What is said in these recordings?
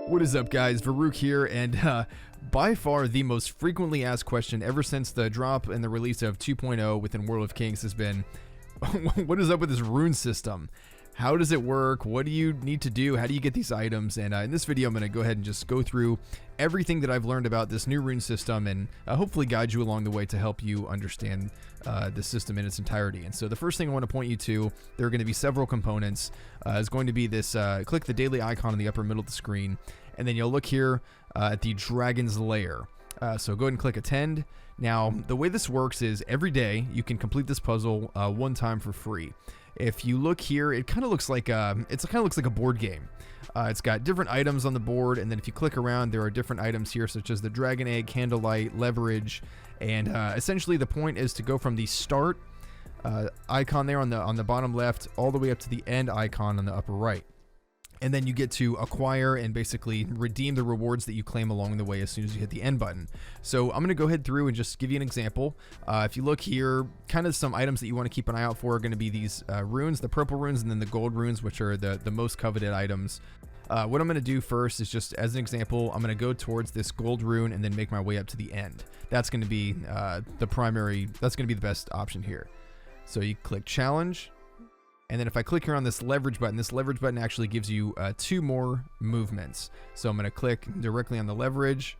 What is up, guys? Varuk here, and by far the most frequently asked question ever since the drop and the release of 2.0 within World of Kings has been, what is up with this rune system? How does it work? What do you need to do? How do you get these items? And in this video, I'm going to go ahead and just go through everything that I've learned about this new rune system and hopefully guide you along the way to help you understand the system in its entirety. And so the first thing I want to point you to, there are going to be several components. Is going to be this, click the daily icon in the upper middle of the screen, and then you'll look here at the Dragon's Lair. So go ahead and click attend. Now, the way this works is every day you can complete this puzzle one time for free. If you look here, it kind of looks like a board game. It's got different items on the board, and then if you click around, there are different items here, such as the dragon egg, candlelight, leverage, and essentially the point is to go from the start icon there on the bottom left all the way up to the end icon on the upper right. And then you get to acquire and basically redeem the rewards that you claim along the way as soon as you hit the end button. So I'm going to go ahead through and just give you an example. If you look here, kind of some items that you want to keep an eye out for are going to be these runes, the purple runes, and then the gold runes, which are the most coveted items. What I'm going to do first is just as an example, I'm going to go towards this gold rune and then make my way up to the end. That's going to be that's going to be the best option here. So you click challenge. And then if I click here on this leverage button actually gives you 2 more movements. So I'm going to click directly on the leverage.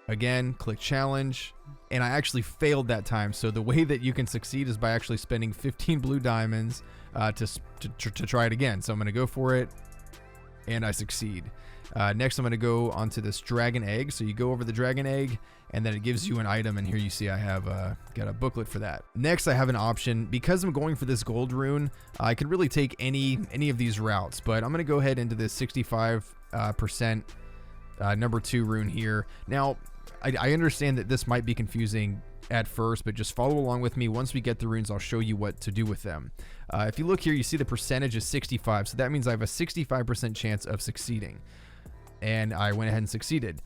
Again, click challenge. And I actually failed that time. So the way that you can succeed is by actually spending 15 blue diamonds to try it again. So I'm going to go for it. And I succeed. Next, I'm going to go onto this dragon egg. So you go over the dragon egg, and then it gives you an item. And here you see I have got a booklet for that. Next, I have an option. Because I'm going for this gold rune, I could really take any of these routes. But I'm going to go ahead into this 65% number 2 rune here. Now, I understand that this might be confusing at first, but just follow along with me. Once we get the runes, I'll show you what to do with them. If you look here, you see the percentage is 65, so that means I have a 65% chance of succeeding. And I went ahead and succeeded.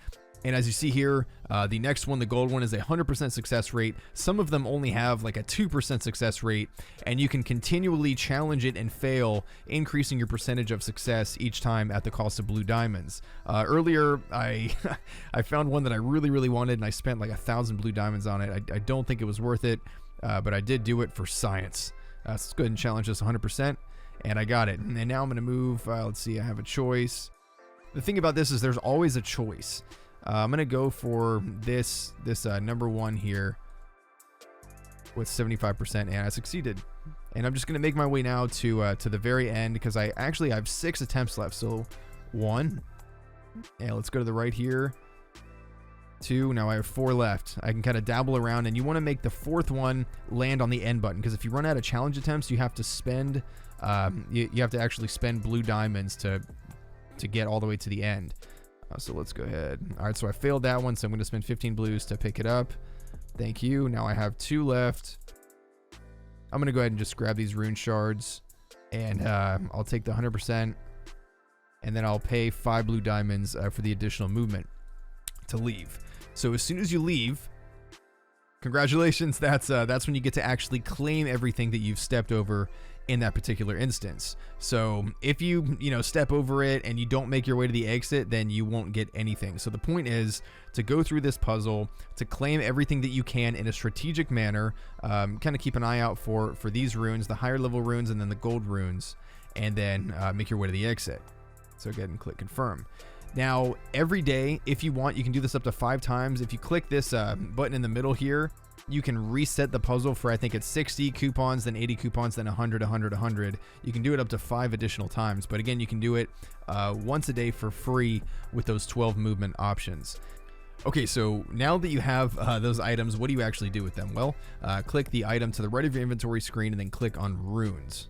And as you see here, the next one, the gold one, is a 100% success rate. Some of them only have like a 2% success rate, and you can continually challenge it and fail, increasing your percentage of success each time at the cost of blue diamonds. Earlier, I found one that I really wanted, and I spent like 1,000 blue diamonds on it. I don't think it was worth it, but I did do it for science. So let's go ahead and challenge this 100%, and I got it. And now I'm going to move. Let's see, I have a choice. The thing about this is there's always a choice. I'm going to go for this number 1 here with 75%, and I succeeded. And I'm just going to make my way now to the very end, because I actually have 6 attempts left. So 1, and let's go to the right here. 2, now I have 4 left. I can kind of dabble around, and you want to make the 4th one land on the end button, because if you run out of challenge attempts, you have to spend you have to actually spend blue diamonds to get all the way to the end. So let's go ahead. All right, so I failed that one, so I'm going to spend 15 blues to pick it up. Thank you. Now I have 2 left. I'm going to go ahead and just grab these rune shards, and I'll take the 100%, and then I'll pay 5 blue diamonds for the additional movement to leave. So as soon as you leave, congratulations, that's when you get to actually claim everything that you've stepped over in that particular instance. So if you step over it and you don't make your way to the exit, then you won't get anything. So the point is to go through this puzzle, to claim everything that you can in a strategic manner, kind of keep an eye out for these runes, the higher level runes, and then the gold runes, and then make your way to the exit. So go ahead and click confirm. Now, every day, if you want, you can do this up to 5 times. If you click this button in the middle here, you can reset the puzzle for, I think it's 60 coupons, then 80 coupons, then 100, 100, 100. You can do it up to 5 additional times. But again, you can do it once a day for free with those 12 movement options. Okay, so now that you have those items, what do you actually do with them? Well, click the item to the right of your inventory screen and then click on runes.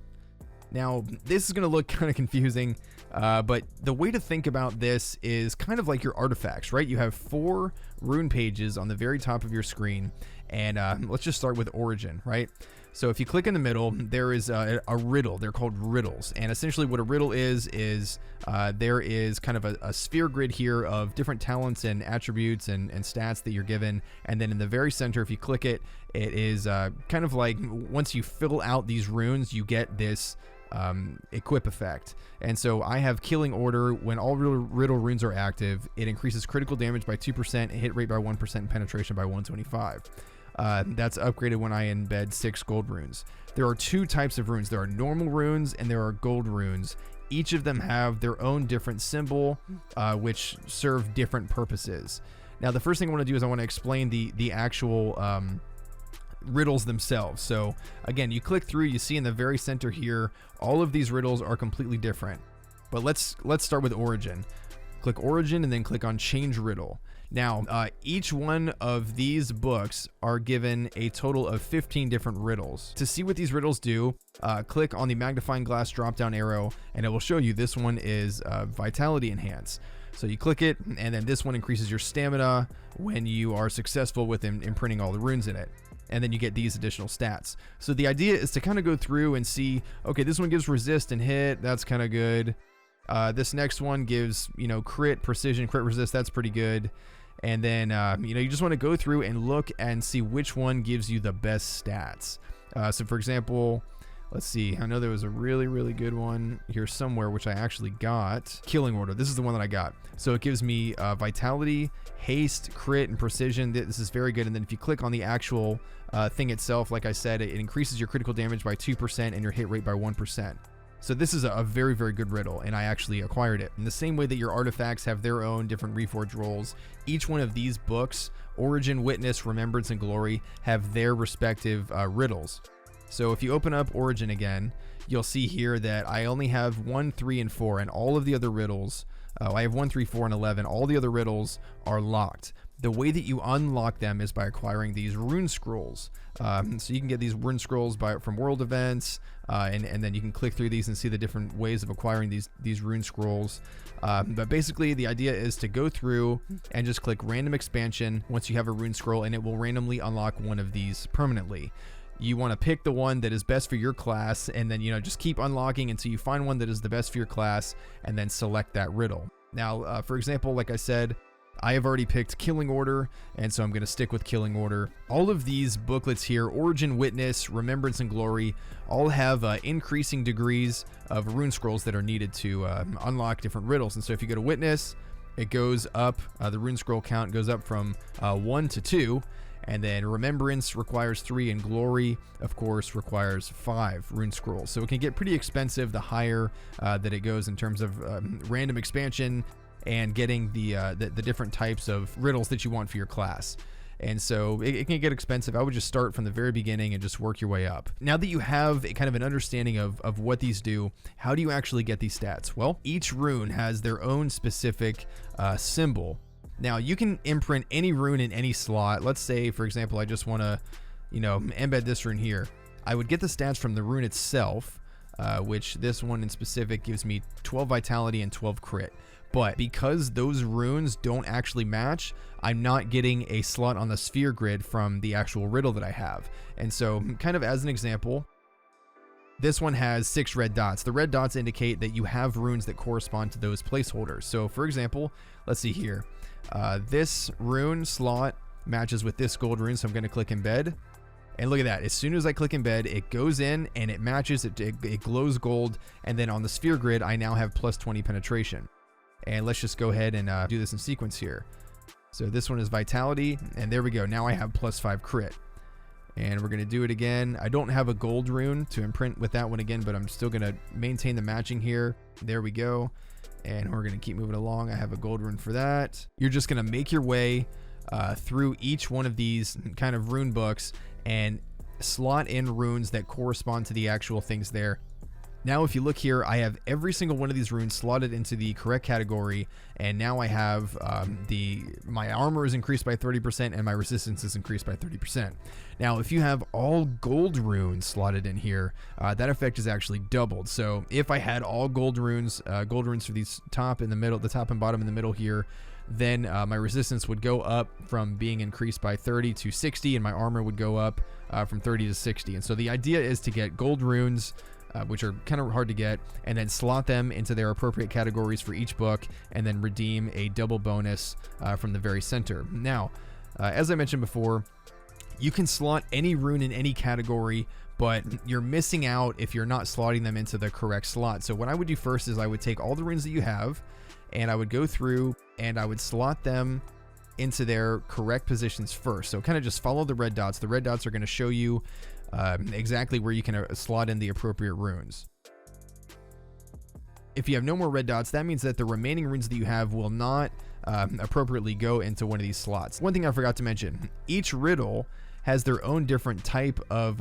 Now, this is going to look kind of confusing, but the way to think about this is kind of like your artifacts, right? You have 4 rune pages on the very top of your screen, and let's just start with origin, right? So if you click in the middle, there is a riddle. They're called riddles, and essentially what a riddle is there is kind of a sphere grid here of different talents and attributes and stats that you're given, and then in the very center, if you click it, it is kind of like once you fill out these runes, you get this equip effect. And so I have Killing Order. When all riddle runes are active, it increases critical damage by 2%, hit rate by 1%, and penetration by 125. That's upgraded when I embed 6 gold runes. There are 2 types of runes. There are normal runes and there are gold runes. Each of them have their own different symbol, which serve different purposes. Now, the first thing I want to do is I want to explain the actual riddles themselves. So again, you click through, you see in the very center here, all of these riddles are completely different. But let's start with Origin. Click Origin and then click on Change Riddle. Now, each one of these books are given a total of 15 different riddles. To see what these riddles do, click on the magnifying glass drop-down arrow, and it will show you this one is Vitality Enhance. So you click it, and then this one increases your stamina when you are successful with imprinting all the runes in it. And then you get these additional stats. So the idea is to kind of go through and see, okay, this one gives resist and hit, that's kind of good. This next one gives, crit, precision, crit resist, that's pretty good. And then, you just want to go through and look and see which one gives you the best stats. So for example, let's see, I know there was a really, really good one here somewhere, which I actually got. Killing Order, this is the one that I got. So it gives me Vitality, Haste, Crit, and Precision. This is very good. And then if you click on the actual thing itself, like I said, it increases your critical damage by 2% and your hit rate by 1%. So this is a very, very good riddle, and I actually acquired it. In the same way that your artifacts have their own different reforge rolls, each one of these books, Origin, Witness, Remembrance, and Glory, have their respective riddles. So if you open up Origin again, you'll see here that I only have 1, 3, and 4, and all of the other riddles, I have 1, 3, 4, and 11. All the other riddles are locked. The way that you unlock them is by acquiring these Rune Scrolls. So you can get these Rune Scrolls from world events, and then you can click through these and see the different ways of acquiring these Rune Scrolls. But basically, the idea is to go through and just click Random Expansion once you have a Rune Scroll, and it will randomly unlock one of these permanently. You want to pick the one that is best for your class, and then just keep unlocking until you find one that is the best for your class, and then select that riddle. Now, for example, like I said, I have already picked Killing Order, and so I'm going to stick with Killing Order. All of these booklets here, Origin, Witness, Remembrance, and Glory, all have increasing degrees of Rune Scrolls that are needed to unlock different riddles. And so if you go to Witness, it goes up, the Rune Scroll count goes up from 1 to 2, and then Remembrance requires 3, and Glory, of course, requires 5 Rune Scrolls. So it can get pretty expensive the higher that it goes in terms of random expansion and getting the different types of riddles that you want for your class. And so it can get expensive. I would just start from the very beginning and just work your way up. Now that you have kind of an understanding of what these do, how do you actually get these stats? Well, each rune has their own specific symbol. Now you can imprint any rune in any slot. Let's say, for example, I just want to, embed this rune here. I would get the stats from the rune itself, which this one in specific gives me 12 vitality and 12 crit. But because those runes don't actually match, I'm not getting a slot on the sphere grid from the actual riddle that I have. And so, kind of as an example, this one has 6 red dots. The red dots indicate that you have runes that correspond to those placeholders. So for example, let's see here. This rune slot matches with this gold rune, so I'm going to click embed. And look at that. As soon as I click embed, it goes in and it matches, it glows gold. And then on the sphere grid, I now have plus 20 penetration. And let's just go ahead and do this in sequence here. So this one is vitality, and there we go. Now I have plus 5 crit. And we're going to do it again. I don't have a gold rune to imprint with that one again, but I'm still going to maintain the matching here. There we go. And we're going to keep moving along. I have a gold rune for that. You're just going to make your way through each one of these kind of rune books and slot in runes that correspond to the actual things there. Now, if you look here, I have every single one of these runes slotted into the correct category, and now I have my armor is increased by 30% and my resistance is increased by 30%. Now, if you have all gold runes slotted in here, that effect is actually doubled. So if I had all gold runes for these top in the middle, the top and bottom in the middle here, then my resistance would go up from being increased by 30 to 60, and my armor would go up from 30 to 60. And so the idea is to get gold runes, which are kind of hard to get, and then slot them into their appropriate categories for each book, and then redeem a double bonus from the very center. Now, as I mentioned before, You can slot any rune in any category, but you're missing out if you're not slotting them into the correct slot. So what I would do first is I would take all the runes that you have, and I would go through and I would slot them into their correct positions first. So kind of just follow the red dots. The red dots are going to show you exactly where you can slot in the appropriate runes. If you have no more red dots, that means that the remaining runes that you have will not appropriately go into one of these slots. One thing I forgot to mention, each riddle has their own different type of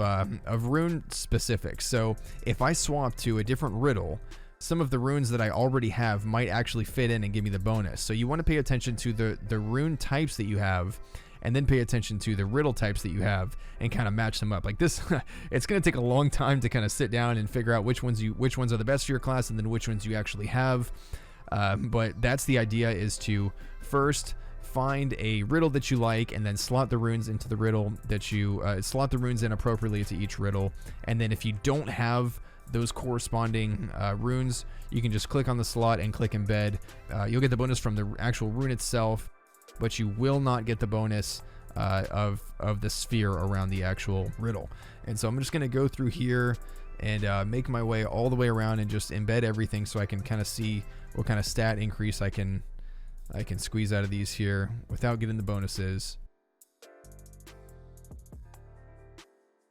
rune specifics. So if I swap to a different riddle, some of the runes that I already have might actually fit in and give me the bonus. So you want to pay attention to the rune types that you have, and then pay attention to the riddle types that you have and kind of match them up. Like this, it's going to take a long time to kind of sit down and figure out which ones are the best for your class and then which ones you actually have. But that's the idea, is to first find a riddle that you like and then slot the runes into the riddle that you slot the runes in appropriately to each riddle. And then if you don't have those corresponding runes, you can just click on the slot and click embed. You'll get the bonus from the actual rune itself, but you will not get the bonus of the sphere around the actual riddle. And so I'm just going to go through here and make my way all the way around and just embed everything so I can kind of see what kind of stat increase I can squeeze out of these here without getting the bonuses.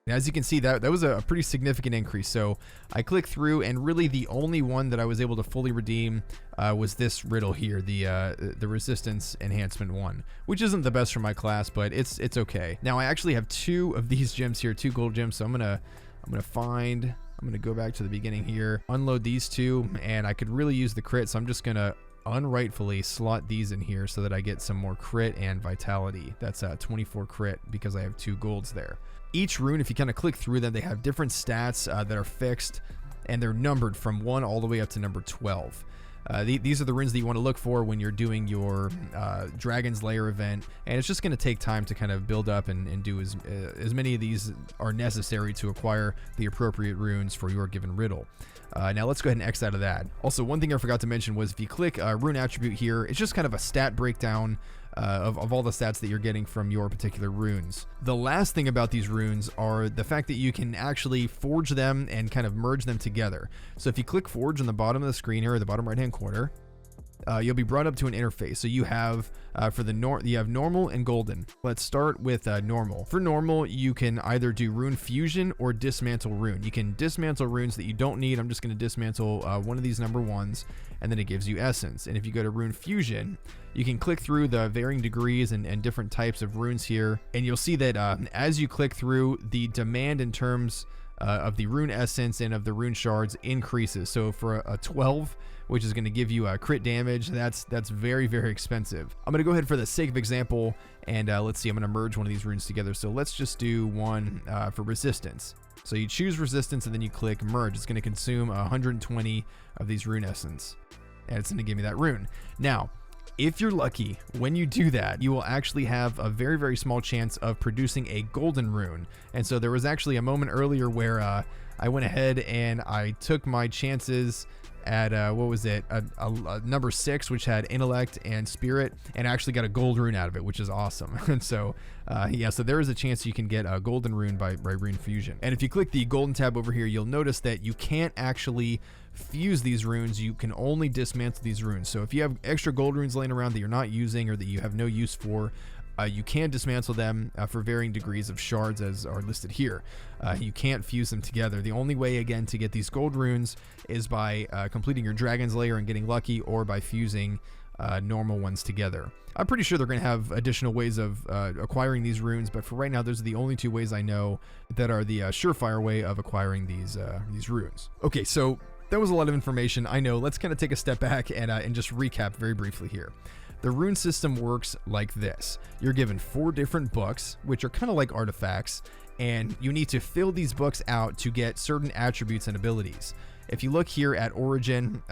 As you can see, that was a pretty significant increase. So I clicked through, and really the only one that I was able to fully redeem was this riddle here, the resistance enhancement one, which isn't the best for my class, but it's okay. Now I actually have 2 of these gems here, 2 gold gems. So I'm gonna go back to the beginning here, unload these 2, and I could really use the crit. So I'm just gonna unrightfully slot these in here so that I get some more crit and vitality. That's 24 crit because I have 2 golds there. Each rune, if you kind of click through them, they have different stats that are fixed, and they're numbered from 1 all the way up to number 12. These are the runes that you want to look for when you're doing your Dragon's Lair event, and it's just going to take time to kind of build up and do as many of these are necessary to acquire the appropriate runes for your given riddle. Now let's go ahead and X out of that. Also, one thing I forgot to mention was if you click rune attribute here, it's just kind of a stat breakdown of all the stats that you're getting from your particular runes. The last thing about these runes are the fact that you can actually forge them and kind of merge them together. So if you click forge on the bottom of the screen here, or the bottom right hand corner, you'll be brought up to an interface. So you have you have normal and golden. Let's start with normal. For normal, you can either do rune fusion or dismantle rune. You can dismantle runes that you don't need. I'm just going to dismantle one of these number 1s, and then it gives you essence. And if you go to rune fusion, you can click through the varying degrees and different types of runes here, and you'll see that as you click through, the demand in terms of the rune essence and of the rune shards increases. So for a 12, which is going to give you a crit damage, that's very, very expensive. I'm going to go ahead for the sake of example, and let's see, I'm going to merge one of these runes together. So let's just do one for resistance. So you choose resistance and then you click merge. It's going to consume 120 of these rune essence, and it's going to give me that rune. Now, if you're lucky, when you do that, you will actually have a very, very small chance of producing a golden rune. And so there was actually a moment earlier where I went ahead and I took my chances at what was it, a number 6, which had intellect and spirit, and actually got a gold rune out of it, which is awesome. And so yeah, so there is a chance you can get a golden rune by rune fusion. And if you click the golden tab over here, you'll notice that you can't actually fuse these runes. You can only dismantle these runes. So if you have extra gold runes laying around that you're not using or that you have no use for, you can dismantle them for varying degrees of shards as are listed here. You can't fuse them together. The only way, again, to get these gold runes is by completing your Dragon's Lair and getting lucky, or by fusing normal ones together. I'm pretty sure they're going to have additional ways of acquiring these runes, but for right now, those are the only 2 ways I know that are the surefire way of acquiring these runes. Okay, so that was a lot of information. I know. Let's kind of take a step back and just recap very briefly here. The rune system works like this. You're given 4 different books, which are kind of like artifacts, and you need to fill these books out to get certain attributes and abilities. If you look here at Origin,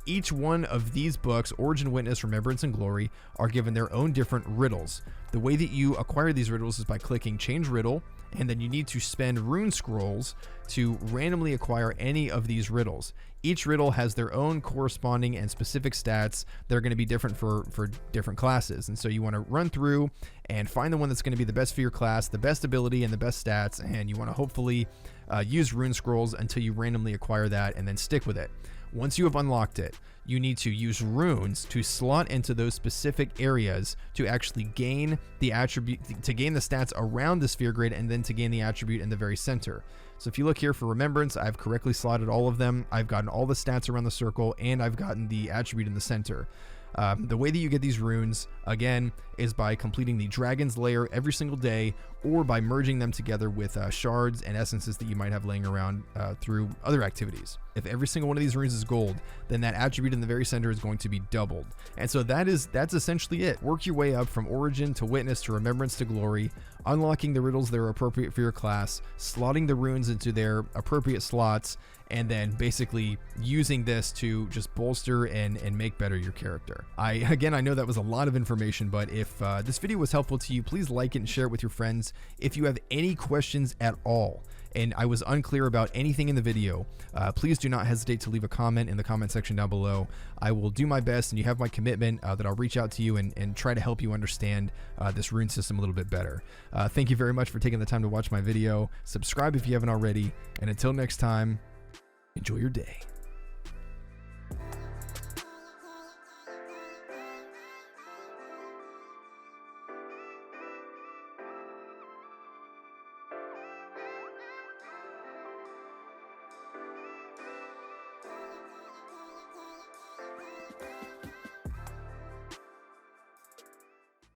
each one of these books, Origin, Witness, Remembrance, and Glory, are given their own different riddles. The way that you acquire these riddles is by clicking Change Riddle, and then you need to spend Rune Scrolls to randomly acquire any of these riddles. Each riddle has their own corresponding and specific stats that are going to be different for different classes, and so you want to run through and find the one that's going to be the best for your class, the best ability and the best stats, and you want to hopefully use Rune Scrolls until you randomly acquire that and then stick with it. Once you have unlocked it, you need to use runes to slot into those specific areas to actually gain the attribute, to gain the stats around the sphere grid, and then to gain the attribute in the very center. So if you look here for remembrance, I've correctly slotted all of them. I've gotten all the stats around the circle, and I've gotten the attribute in the center. The way that you get these runes, again, is by completing the Dragon's Lair every single day, or by merging them together with shards and essences that you might have laying around through other activities. If every single one of these runes is gold, then that attribute in the very center is going to be doubled. And so that's essentially it. Work your way up from Origin to Witness to Remembrance to Glory, unlocking the riddles that are appropriate for your class, slotting the runes into their appropriate slots, and then basically using this to just bolster and make better your character. I know that was a lot of information, but if this video was helpful to you, please like it and share it with your friends. If you have any questions at all, and I was unclear about anything in the video, please do not hesitate to leave a comment in the comment section down below. I will do my best, and you have my commitment that I'll reach out to you and try to help you understand this rune system a little bit better. Thank you very much for taking the time to watch my video. Subscribe if you haven't already, and until next time, enjoy your day.